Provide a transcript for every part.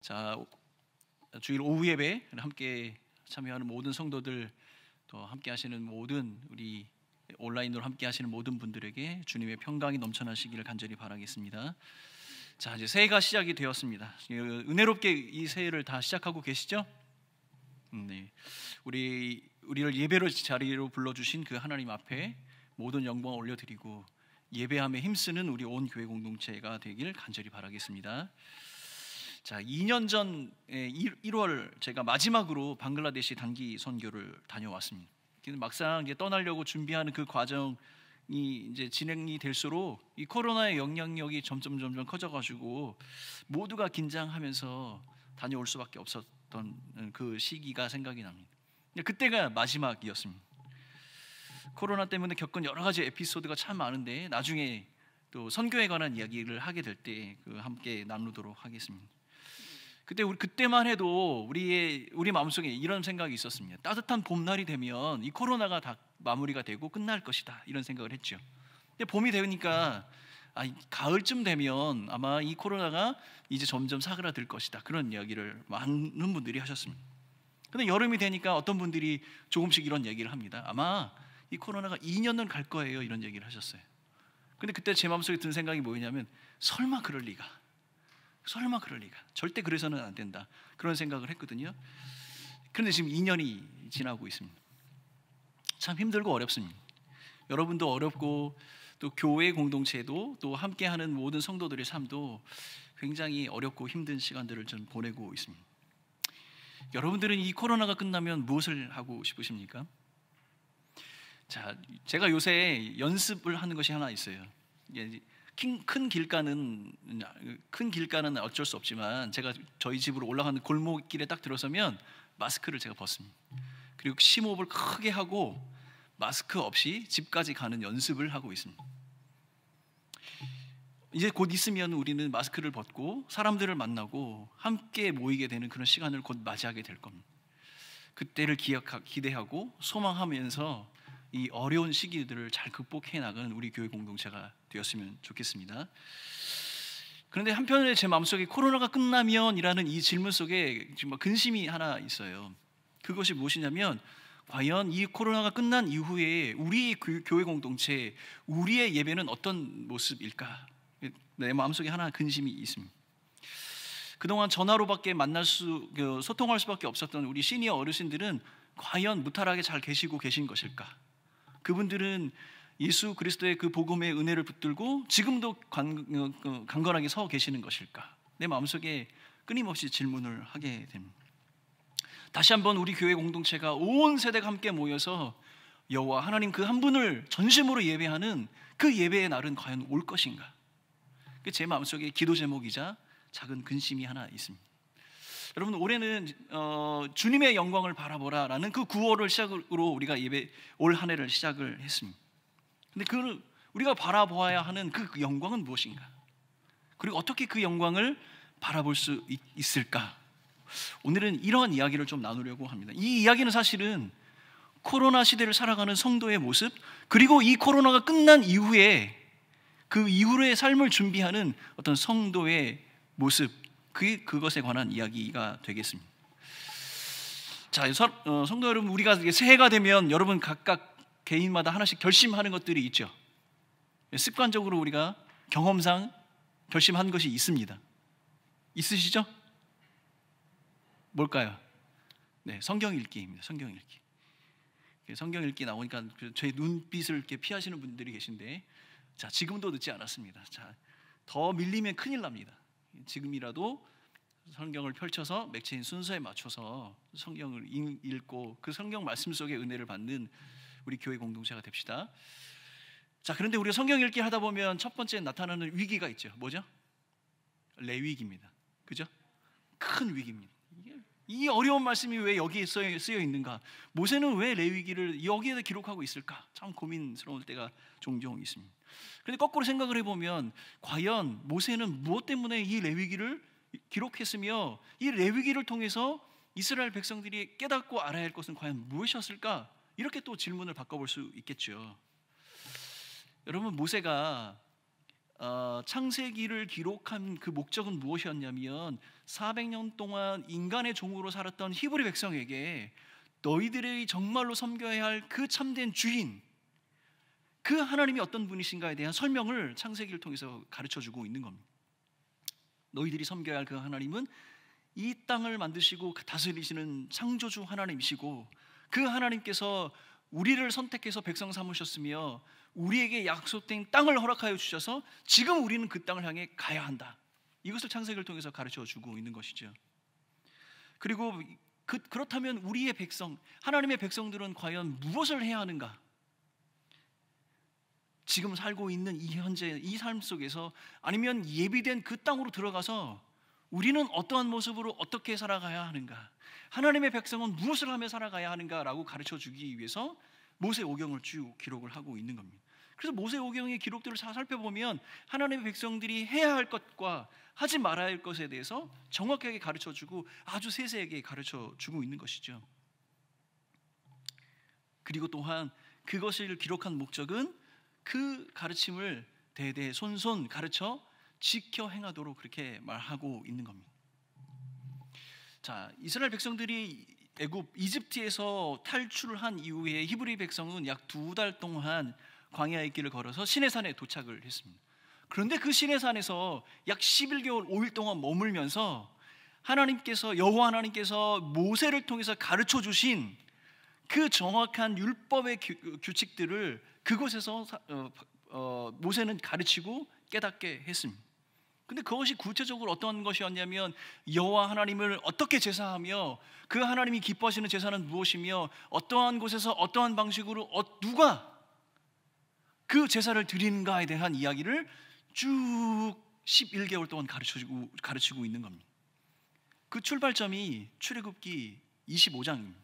자, 주일 오후 예배 함께 참여하는 모든 성도들, 또 함께 하시는 모든 우리 온라인으로 함께 하시는 모든 분들에게 주님의 평강이 넘쳐나시기를 간절히 바라겠습니다. 자, 이제 새해가 시작이 되었습니다. 은혜롭게 이 새해를 다 시작하고 계시죠? 네. 우리를 예배로 자리로 불러주신 그 하나님 앞에 모든 영광을 올려드리고 예배함에 힘쓰는 우리 온 교회 공동체가 되길 간절히 바라겠습니다. 자, 2년 전 1월 제가 마지막으로 방글라데시 단기 선교를 다녀왔습니다. 막상 이제 떠나려고 준비하는 그 과정이 이제 진행이 될수록 이 코로나의 영향력이 점점 커져가지고 모두가 긴장하면서 다녀올 수밖에 없었던 그 시기가 생각이 납니다. 그때가 마지막이었습니다. 코로나 때문에 겪은 여러 가지 에피소드가 참 많은데 나중에 또 선교에 관한 이야기를 하게 될 때 함께 나누도록 하겠습니다. 그때만 해도 우리 마음속에 이런 생각이 있었습니다. 따뜻한 봄날이 되면 이 코로나가 다 마무리가 되고 끝날 것이다, 이런 생각을 했죠. 근데 봄이 되니까 가을쯤 되면 아마 이 코로나가 이제 점점 사그라들 것이다, 그런 이야기를 많은 분들이 하셨습니다. 근데 여름이 되니까 어떤 분들이 조금씩 이런 얘기를 합니다. 아마 이 코로나가 2년은 갈 거예요, 이런 얘기를 하셨어요. 근데 그때 제 마음속에 든 생각이 뭐였냐면 설마 그럴 리가, 절대 그래서는 안 된다, 그런 생각을 했거든요. 그런데 지금 2년이 지나고 있습니다. 참 힘들고 어렵습니다. 여러분도 어렵고 또 교회 공동체도 또 함께하는 모든 성도들의 삶도 굉장히 어렵고 힘든 시간들을 좀 보내고 있습니다. 여러분들은 이 코로나가 끝나면 무엇을 하고 싶으십니까? 자, 제가 요새 연습을 하는 것이 하나 있어요. 큰 길가는 어쩔 수 없지만 제가 저희 집으로 올라가는 골목길에 딱 들어서면 마스크를 제가 벗습니다. 그리고 심호흡을 크게 하고 마스크 없이 집까지 가는 연습을 하고 있습니다. 이제 곧 있으면 우리는 마스크를 벗고 사람들을 만나고 함께 모이게 되는 그런 시간을 곧 맞이하게 될 겁니다. 그때를 기대하고 소망하면서 이 어려운 시기들을 잘 극복해 나가는 우리 교회 공동체가 되었으면 좋겠습니다. 그런데 한편에 제 마음속에 코로나가 끝나면이라는 이 질문 속에 정말 근심이 하나 있어요. 그것이 무엇이냐면 과연 이 코로나가 끝난 이후에 우리 교회 공동체, 우리의 예배는 어떤 모습일까? 내 마음속에 하나 근심이 있습니다. 그동안 전화로밖에 소통할 수밖에 없었던 우리 시니어 어르신들은 과연 무탈하게 잘 계시고 계신 것일까? 그분들은 예수 그리스도의 그 복음의 은혜를 붙들고 지금도 강건하게 서 계시는 것일까? 내 마음속에 끊임없이 질문을 하게 됩니다. 다시 한번 우리 교회 공동체가 온 세대가 함께 모여서 여호와 하나님 그 한 분을 전심으로 예배하는 그 예배의 날은 과연 올 것인가? 제 마음속에 기도 제목이자 작은 근심이 하나 있습니다. 여러분, 올해는 주님의 영광을 바라보라라는 그 구호를 시작으로 우리가 올 한 해를 시작을 했습니다. 근데 우리가 바라보아야 하는 그 영광은 무엇인가? 그리고 어떻게 그 영광을 바라볼 수 있을까? 오늘은 이런 이야기를 좀 나누려고 합니다. 이 이야기는 사실은 코로나 시대를 살아가는 성도의 모습, 그리고 이 코로나가 끝난 이후에 그 이후의 삶을 준비하는 어떤 성도의 모습, 그것에 관한 이야기가 되겠습니다. 자, 성도 여러분, 우리가 새해가 되면 여러분 각각 개인마다 하나씩 결심하는 것들이 있죠. 습관적으로 우리가 경험상 결심한 것이 있습니다. 있으시죠? 뭘까요? 네, 성경 읽기입니다. 성경 읽기. 성경 읽기 나오니까 제 눈빛을 이렇게 피하시는 분들이 계신데, 자, 지금도 늦지 않았습니다. 자, 더 밀리면 큰일 납니다. 지금이라도 성경을 펼쳐서 맥체인 순서에 맞춰서 성경을 읽고 그 성경 말씀 속의 은혜를 받는 우리 교회 공동체가 됩시다. 자, 그런데 우리가 성경 읽기 하다 보면 첫 번째 나타나는 위기가 있죠. 뭐죠? 레위기입니다. 그죠? 큰 위기입니다. 이 어려운 말씀이 왜 여기에 쓰여 있는가? 모세는 왜 레위기를 여기에다 기록하고 있을까? 참 고민스러울 때가 종종 있습니다. 그런데 거꾸로 생각을 해보면 과연 모세는 무엇 때문에 이 레위기를 기록했으며 이 레위기를 통해서 이스라엘 백성들이 깨닫고 알아야 할 것은 과연 무엇이었을까? 이렇게 또 질문을 바꿔볼 수 있겠죠. 여러분, 모세가 창세기를 기록한 그 목적은 무엇이었냐면 400년 동안 인간의 종으로 살았던 히브리 백성에게 너희들이 정말로 섬겨야 할 그 참된 주인, 그 하나님이 어떤 분이신가에 대한 설명을 창세기를 통해서 가르쳐주고 있는 겁니다. 너희들이 섬겨야 할 그 하나님은 이 땅을 만드시고 다스리시는 창조주 하나님이시고, 그 하나님께서 우리를 선택해서 백성 삼으셨으며 우리에게 약속된 땅을 허락하여 주셔서 지금 우리는 그 땅을 향해 가야 한다. 이것을 창세기를 통해서 가르쳐주고 있는 것이죠. 그리고 그렇다면 우리의 백성, 하나님의 백성들은 과연 무엇을 해야 하는가? 지금 살고 있는 이 현재 이 삶 속에서, 아니면 예비된 그 땅으로 들어가서 우리는 어떠한 모습으로 어떻게 살아가야 하는가, 하나님의 백성은 무엇을 하며 살아가야 하는가라고 가르쳐주기 위해서 모세오경을 쭉 기록을 하고 있는 겁니다. 그래서 모세오경의 기록들을 잘 살펴보면 하나님의 백성들이 해야 할 것과 하지 말아야 할 것에 대해서 정확하게 가르쳐주고 아주 세세하게 가르쳐주고 있는 것이죠. 그리고 또한 그것을 기록한 목적은 그 가르침을 대대손손 가르쳐 지켜 행하도록 그렇게 말하고 있는 겁니다. 자, 이스라엘 백성들이 이집트에서 탈출을 한 이후에 히브리 백성은 약 2달 동안 광야의 길을 걸어서 시내산에 도착을 했습니다. 그런데 그 시내산에서 약 11개월 5일 동안 머물면서 여호와 하나님께서 모세를 통해서 가르쳐 주신 그 정확한 율법의 규칙들을 그곳에서 모세는 가르치고 깨닫게 했습니다. 근데 그것이 구체적으로 어떤 것이었냐면, 여호와 하나님을 어떻게 제사하며 그 하나님이 기뻐하시는 제사는 무엇이며 어떠한 곳에서 어떠한 방식으로 누가 그 제사를 드리는가에 대한 이야기를 쭉 11개월 동안 가르치고 있는 겁니다. 그 출발점이 출애굽기 25장입니다.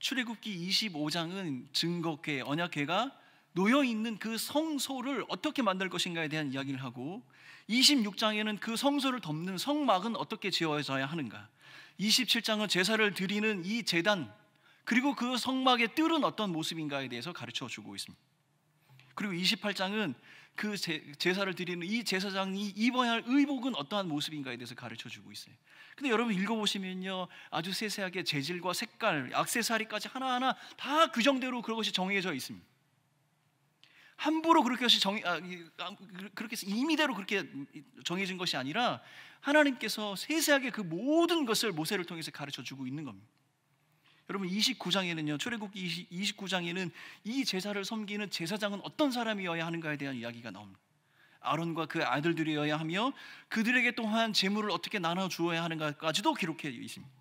출애굽기 25장은 증거궤, 언약궤가 놓여있는 그 성소를 어떻게 만들 것인가에 대한 이야기를 하고, 26장에는 그 성소를 덮는 성막은 어떻게 지어져야 하는가, 27장은 제사를 드리는 이 제단, 그리고 그 성막의 뜰은 어떤 모습인가에 대해서 가르쳐주고 있습니다. 그리고 28장은 그 제사를 드리는 이 제사장이 입어야 할 의복은 어떠한 모습인가에 대해서 가르쳐주고 있어요. 근데 여러분 읽어보시면요, 아주 세세하게 재질과 색깔, 액세서리까지 하나하나 다 규정대로 그것이 정해져 있습니다. 함부로 그렇게 임의대로 그렇게 정해진 것이 아니라 하나님께서 세세하게 그 모든 것을 모세를 통해서 가르쳐주고 있는 겁니다. 여러분 29장에는요, 출애굽기 29장에는 이 제사를 섬기는 제사장은 어떤 사람이어야 하는가에 대한 이야기가 나옵니다. 아론과 그 아들들이어야 하며 그들에게 또한 제물을 어떻게 나눠 주어야 하는가까지도 기록해 있습니다.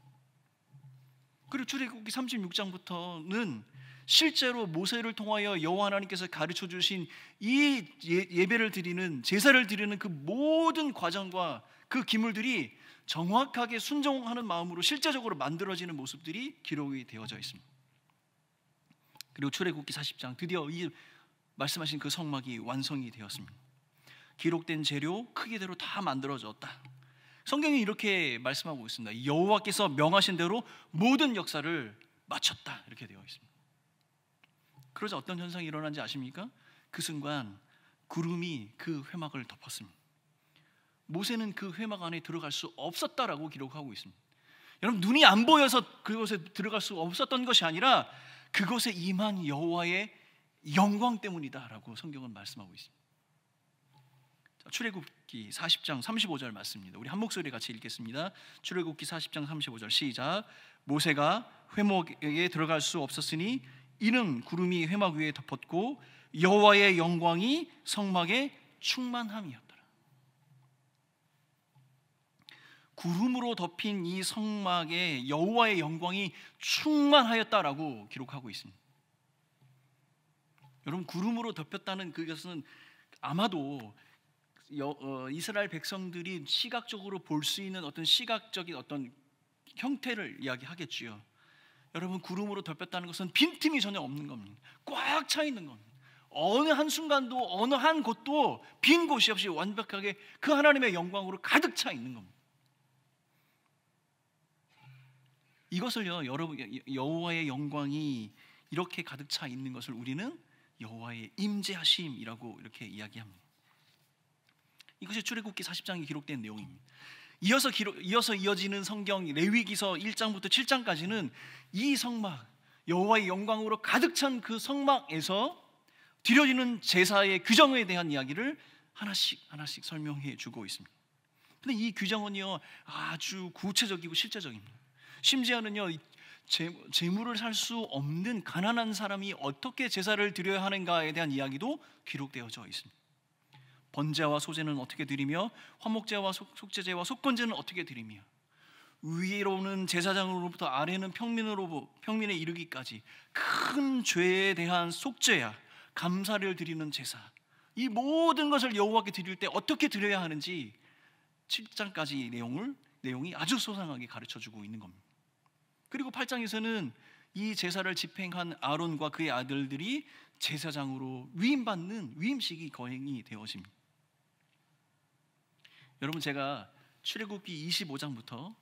그리고 출애굽기 36장부터는 실제로 모세를 통하여 여호와 하나님께서 가르쳐 주신 이 예배를 드리는, 제사를 드리는 그 모든 과정과 그 기물들이 정확하게 순종하는 마음으로 실제적으로 만들어지는 모습들이 기록이 되어져 있습니다. 그리고 출애굽기 40장 드디어 이 말씀하신 그 성막이 완성이 되었습니다. 기록된 재료 크기대로 다 만들어졌다. 성경이 이렇게 말씀하고 있습니다. 여호와께서 명하신 대로 모든 역사를 마쳤다, 이렇게 되어 있습니다. 그러자 어떤 현상이 일어난지 아십니까? 그 순간 구름이 그 회막을 덮었습니다. 모세는 그 회막 안에 들어갈 수 없었다라고 기록하고 있습니다. 여러분, 눈이 안 보여서 그곳에 들어갈 수 없었던 것이 아니라 그곳에 임한 여호와의 영광 때문이다라고 성경은 말씀하고 있습니다. 자, 출애굽기 40장 35절 말씀입니다. 우리 한 목소리 같이 읽겠습니다. 출애굽기 40장 35절 시작. 모세가 회막에 들어갈 수 없었으니 이는 구름이 회막 위에 덮었고 여호와의 영광이 성막에 충만함이었더라. 구름으로 덮인 이 성막에 여호와의 영광이 충만하였다라고 기록하고 있습니다. 여러분, 구름으로 덮였다는 그것은 아마도 이스라엘 백성들이 시각적으로 볼 수 있는 어떤 시각적인 어떤 형태를 이야기하겠지요. 여러분, 구름으로 덮였다는 것은 빈틈이 전혀 없는 겁니다. 꽉 차 있는 겁니다. 어느 한순간도 어느 한 곳도 빈 곳이 없이 완벽하게 그 하나님의 영광으로 가득 차 있는 겁니다. 이것을요, 여러분, 여호와의 영광이 이렇게 가득 차 있는 것을 우리는 여호와의 임재하심이라고 이렇게 이야기합니다. 이것이 출애굽기 40장에 기록된 내용입니다. 이어서 이어지는 성경 레위기서 1장부터 7장까지는 이 성막, 여호와의 영광으로 가득 찬 그 성막에서 드려지는 제사의 규정에 대한 이야기를 하나씩 설명해 주고 있습니다. 근데 이 규정은요, 아주 구체적이고 실제적입니다. 심지어는요, 재물을 살 수 없는 가난한 사람이 어떻게 제사를 드려야 하는가에 대한 이야기도 기록되어져 있습니다. 번제와 소제는 어떻게 드리며, 화목제와 속죄제와 속건제는 어떻게 드리며, 위로는 제사장으로부터 아래는 평민에 이르기까지 큰 죄에 대한 속죄야 감사를 드리는 제사, 이 모든 것을 여호와께 드릴 때 어떻게 드려야 하는지 7장까지 내용이 아주 소상하게 가르쳐주고 있는 겁니다. 그리고 8장에서는 이 제사를 집행한 아론과 그의 아들들이 제사장으로 위임받는 위임식이 거행이 되어집니다. 여러분, 제가 출애굽기 25장부터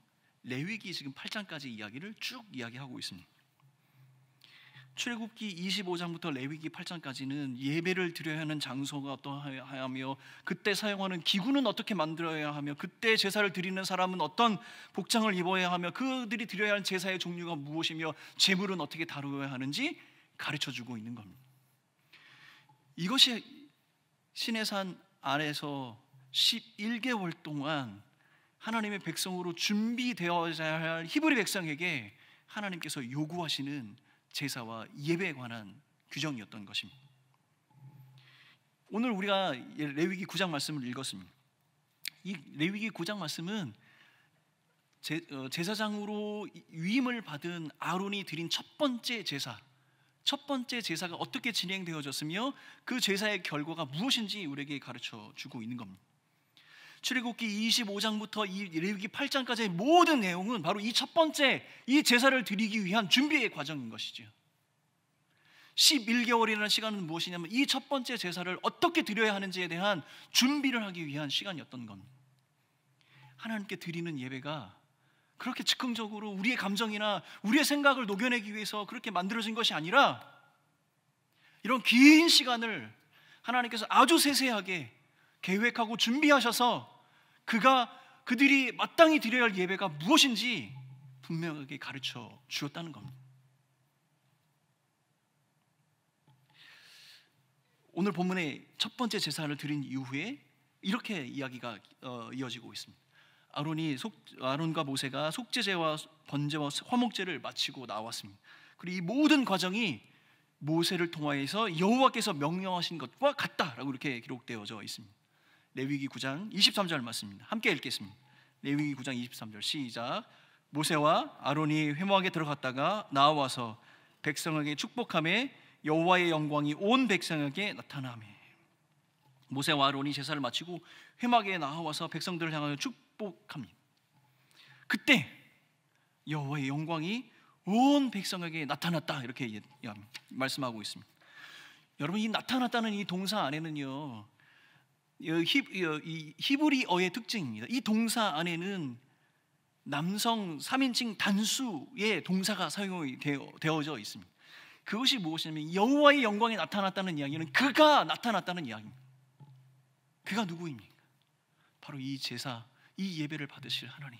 레위기 지금 8장까지 이야기를 쭉 이야기하고 있습니다. 출애굽기 25장부터 레위기 8장까지는 예배를 드려야 하는 장소가 어떠하며, 그때 사용하는 기구는 어떻게 만들어야 하며, 그때 제사를 드리는 사람은 어떤 복장을 입어야 하며, 그들이 드려야 하는 제사의 종류가 무엇이며, 제물은 어떻게 다루어야 하는지 가르쳐주고 있는 겁니다. 이것이 시내산 아래서 11개월 동안 하나님의 백성으로 준비되어야 할 히브리 백성에게 하나님께서 요구하시는 제사와 예배에 관한 규정이었던 것입니다. 오늘 우리가 레위기 9장 말씀을 읽었습니다. 이 레위기 9장 말씀은 제사장으로 위임을 받은 아론이 드린 첫 번째 제사가 어떻게 진행되어졌으며 그 제사의 결과가 무엇인지 우리에게 가르쳐 주고 있는 겁니다. 출애굽기 25장부터 이 레위기 8장까지의 모든 내용은 바로 이 첫 번째 이 제사를 드리기 위한 준비의 과정인 것이죠. 11개월이라는 시간은 무엇이냐면 이 첫 번째 제사를 어떻게 드려야 하는지에 대한 준비를 하기 위한 시간이었던 겁니다. 하나님께 드리는 예배가 그렇게 즉흥적으로 우리의 감정이나 우리의 생각을 녹여내기 위해서 그렇게 만들어진 것이 아니라, 이런 긴 시간을 하나님께서 아주 세세하게 계획하고 준비하셔서 그들이 마땅히 드려야 할 예배가 무엇인지 분명하게 가르쳐 주었다는 겁니다. 오늘 본문의 첫 번째 제사를 드린 이후에 이렇게 이야기가 이어지고 있습니다. 아론과 모세가 속죄제와 번제와 화목제를 마치고 나왔습니다. 그리고 이 모든 과정이 모세를 통하여서 여호와께서 명령하신 것과 같다라고 이렇게 기록되어져 있습니다. 레위기 9장 23절 말씀입니다. 함께 읽겠습니다. 레위기 9장 23절 시작. 모세와 아론이 회막에 들어갔다가 나와서 백성에게 축복하며 여호와의 영광이 온 백성에게 나타나매. 모세와 아론이 제사를 마치고 회막에 나와서 백성들을 향하여 축복합니다. 그때 여호와의 영광이 온 백성에게 나타났다, 이렇게 말씀하고 있습니다. 여러분, 이 나타났다는 이 동사 안에는요, 이 히브리어의 특징입니다. 이 동사 안에는 남성 3인칭 단수의 동사가 사용이 되어져 있습니다. 그것이 무엇이냐면 여호와의 영광이 나타났다는 이야기는 그가 나타났다는 이야기입니다. 그가 누구입니까? 바로 이 제사, 이 예배를 받으실 하나님,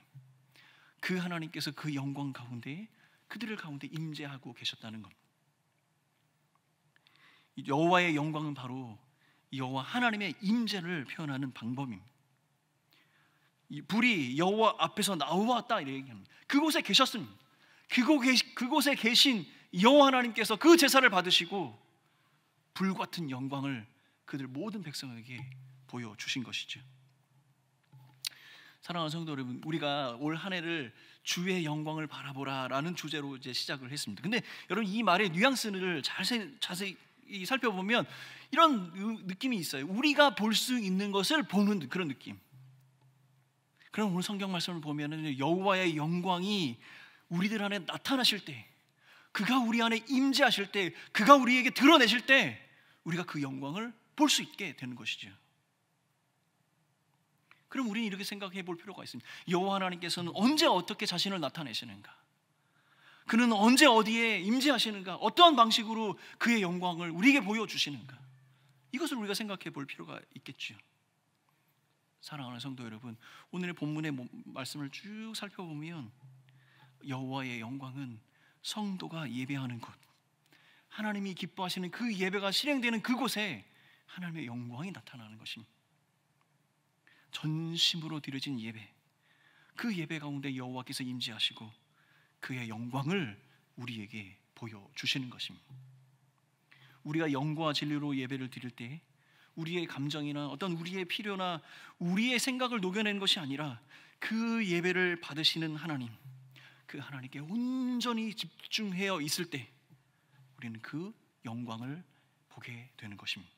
그 하나님께서 그 영광 가운데 그들을 가운데 임재하고 계셨다는 겁니다. 여호와의 영광은 바로 여호와 하나님의 임재를 표현하는 방법입니다. 이 불이 여호와 앞에서 나왔다 이렇게 얘기합니다. 그곳에 계셨습니다. 그곳에 계신 여호와 하나님께서 그 제사를 받으시고 불같은 영광을 그들 모든 백성에게 보여주신 것이죠. 사랑하는 성도 여러분, 우리가 올 한 해를 주의 영광을 바라보라라는 주제로 이제 시작을 했습니다. 근데 여러분, 이 말의 뉘앙스를 자세히 살펴보면 이런 느낌이 있어요. 우리가 볼 수 있는 것을 보는 그런 느낌. 그럼 오늘 성경 말씀을 보면은 여호와의 영광이 우리들 안에 나타나실 때, 그가 우리 안에 임재하실 때, 그가 우리에게 드러내실 때 우리가 그 영광을 볼 수 있게 되는 것이죠. 그럼 우리는 이렇게 생각해 볼 필요가 있습니다. 여호와 하나님께서는 언제 어떻게 자신을 나타내시는가? 그는 언제 어디에 임재하시는가? 어떠한 방식으로 그의 영광을 우리에게 보여주시는가? 이것을 우리가 생각해 볼 필요가 있겠죠. 사랑하는 성도 여러분, 오늘의 본문의 말씀을 쭉 살펴보면 여호와의 영광은 성도가 예배하는 곳, 하나님이 기뻐하시는 그 예배가 실행되는 그곳에 하나님의 영광이 나타나는 것입니다. 전심으로 드려진 예배, 그 예배 가운데 여호와께서 임재하시고 그의 영광을 우리에게 보여주시는 것입니다. 우리가 영과 진리로 예배를 드릴 때 우리의 감정이나 어떤 우리의 필요나 우리의 생각을 녹여내는 것이 아니라 그 예배를 받으시는 하나님, 그 하나님께 온전히 집중하여 있을 때 우리는 그 영광을 보게 되는 것입니다.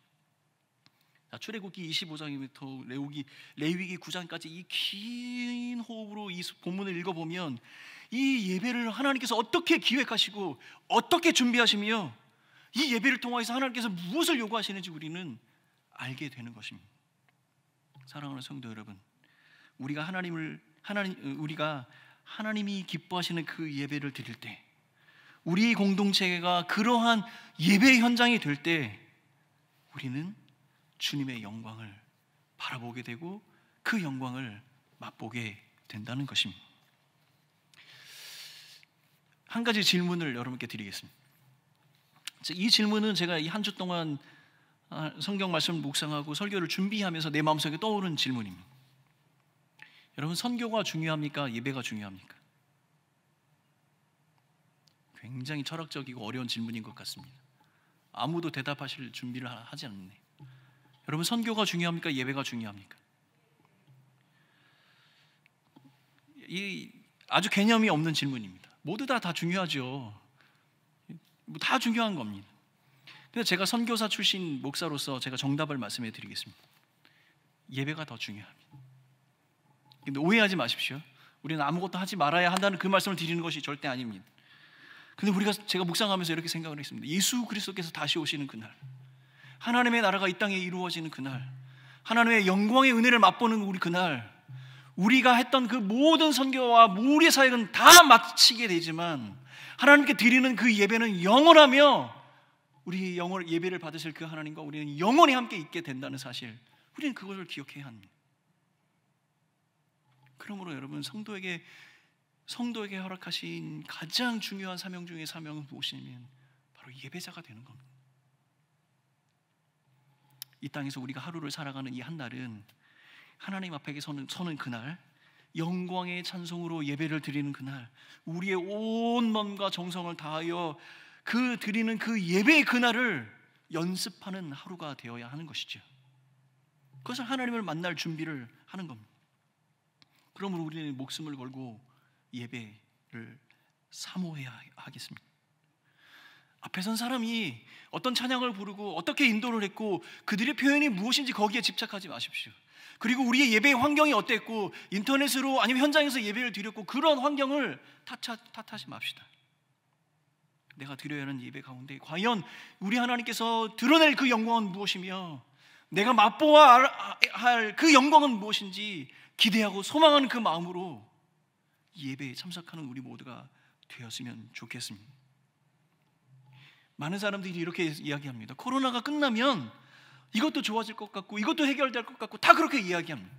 출애굽기 25장부터 레위기 9장까지 이 긴 호흡으로 이 본문을 읽어보면 이 예배를 하나님께서 어떻게 기획하시고 어떻게 준비하시며 이 예배를 통해서 하나님께서 무엇을 요구하시는지 우리는 알게 되는 것입니다. 사랑하는 성도 여러분, 우리가 하나님이 기뻐하시는 그 예배를 드릴 때, 우리 공동체가 그러한 예배의 현장이 될 때 우리는 주님의 영광을 바라보게 되고 그 영광을 맛보게 된다는 것입니다. 한 가지 질문을 여러분께 드리겠습니다. 이 질문은 제가 이 한 주 동안 성경 말씀을 묵상하고 설교를 준비하면서 내 마음속에 떠오른 질문입니다. 여러분, 선교가 중요합니까? 예배가 중요합니까? 굉장히 철학적이고 어려운 질문인 것 같습니다. 아무도 대답하실 준비를 하지 않네. 여러분, 선교가 중요합니까? 예배가 중요합니까? 이 아주 개념이 없는 질문입니다. 모두 다 중요하죠. 다 중요한 겁니다. 근데 제가 선교사 출신 목사로서 제가 정답을 말씀해 드리겠습니다. 예배가 더 중요합니다. 근데 오해하지 마십시오. 우리는 아무것도 하지 말아야 한다는 그 말씀을 드리는 것이 절대 아닙니다. 근데 제가 묵상하면서 이렇게 생각을 했습니다. 예수 그리스도께서 다시 오시는 그날, 하나님의 나라가 이 땅에 이루어지는 그날, 하나님의 영광의 은혜를 맛보는 우리 그날, 우리가 했던 그 모든 선교와 우리의 사역은 다 마치게 되지만 하나님께 드리는 그 예배는 영원하며 우리 예배를 받으실 그 하나님과 우리는 영원히 함께 있게 된다는 사실, 우리는 그것을 기억해야 합니다. 그러므로 여러분, 성도에게 허락하신 가장 중요한 사명 중의 사명은 무엇이냐면 바로 예배자가 되는 겁니다. 이 땅에서 우리가 하루를 살아가는 이 한 날은 하나님 앞에 서는 그날, 영광의 찬송으로 예배를 드리는 그날, 우리의 온 마음과 정성을 다하여 드리는 그 예배의 그날을 연습하는 하루가 되어야 하는 것이죠. 그것을 하나님을 만날 준비를 하는 겁니다. 그러므로 우리는 목숨을 걸고 예배를 사모해야 하겠습니다. 앞에 선 사람이 어떤 찬양을 부르고 어떻게 인도를 했고 그들의 표현이 무엇인지 거기에 집착하지 마십시오. 그리고 우리의 예배의 환경이 어땠고 인터넷으로 아니면 현장에서 예배를 드렸고 그런 환경을 탓하지 맙시다. 내가 드려야 하는 예배 가운데 과연 우리 하나님께서 드러낼 그 영광은 무엇이며 내가 맛보아야 할 그 영광은 무엇인지 기대하고 소망하는 그 마음으로 예배에 참석하는 우리 모두가 되었으면 좋겠습니다. 많은 사람들이 이렇게 이야기합니다. 코로나가 끝나면 이것도 좋아질 것 같고 이것도 해결될 것 같고 다 그렇게 이야기합니다.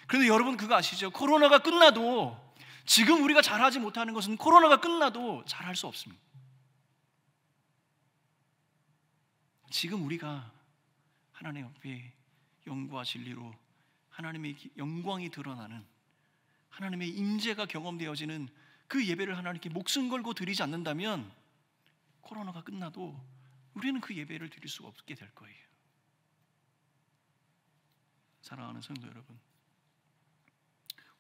그런데 여러분 그거 아시죠? 코로나가 끝나도 지금 우리가 잘하지 못하는 것은 코로나가 끝나도 잘할 수 없습니다. 지금 우리가 하나님 앞에 영과 진리로 하나님의 영광이 드러나는 하나님의 임재가 경험되어지는 그 예배를 하나님께 목숨 걸고 드리지 않는다면 코로나가 끝나도 우리는 그 예배를 드릴 수가 없게 될 거예요. 사랑하는 성도 여러분,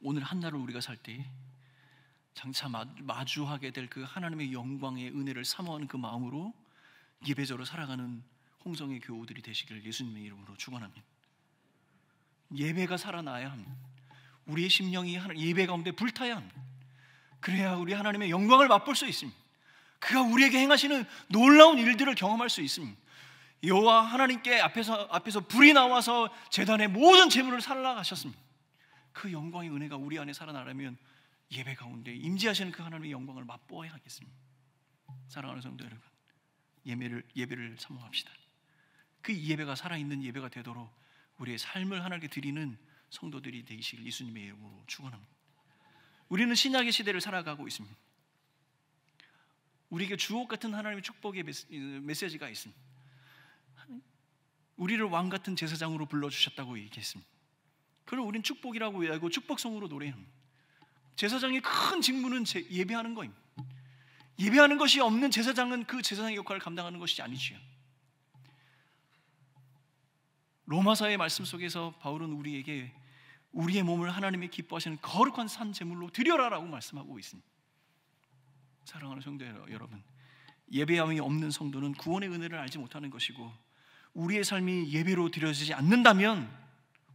오늘 한 날을 우리가 살 때 장차 마주하게 될 그 하나님의 영광의 은혜를 사모하는 그 마음으로 예배자로 살아가는 홍성의 교우들이 되시길 예수님의 이름으로 축원합니다. 예배가 살아나야 합니다. 우리의 심령이 예배 가운데 불타야 합니다. 그래야 우리 하나님의 영광을 맛볼 수 있습니다. 그가 우리에게 행하시는 놀라운 일들을 경험할 수 있습니다. 여호와 하나님께 앞에서 불이 나와서 제단의 모든 재물을 살라가셨습니다. 그 영광의 은혜가 우리 안에 살아나려면 예배 가운데 임재하시는 그 하나님의 영광을 맛보아야 하겠습니다. 사랑하는 성도 여러분, 예배를 사모합시다. 그 예배가 살아있는 예배가 되도록 우리의 삶을 하나님께 드리는 성도들이 되시길 예수님의 이름으로 축원합니다. 우리는 신약의 시대를 살아가고 있습니다. 우리에게 주옥 같은 하나님의 축복의 메시지가 있습니다. 우리를 왕 같은 제사장으로 불러주셨다고 얘기했습니다. 그럼 우리는 축복이라고 얘기하고 축복성으로 노래합니다. 제사장의 큰 직무는 예배하는 거입니다. 예배하는 것이 없는 제사장은 그 제사장의 역할을 감당하는 것이 아니지요. 로마서의 말씀 속에서 바울은 우리에게 우리의 몸을 하나님이 기뻐하시는 거룩한 산 제물로 드려라라고 말씀하고 있습니다. 사랑하는 성도 여러분, 예배함이 없는 성도는 구원의 은혜를 알지 못하는 것이고, 우리의 삶이 예배로 드려지지 않는다면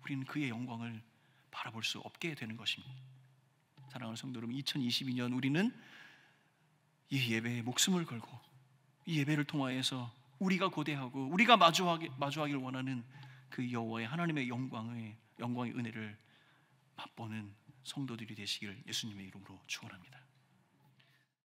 우리는 그의 영광을 바라볼 수 없게 되는 것입니다. 사랑하는 성도 여러분, 2022년 우리는 이 예배에 목숨을 걸고 이 예배를 통하여서 우리가 고대하고 우리가 마주하길 원하는 그 여호와의 하나님의 영광의 은혜를 맛보는 성도들이 되시길 예수님의 이름으로 축원합니다.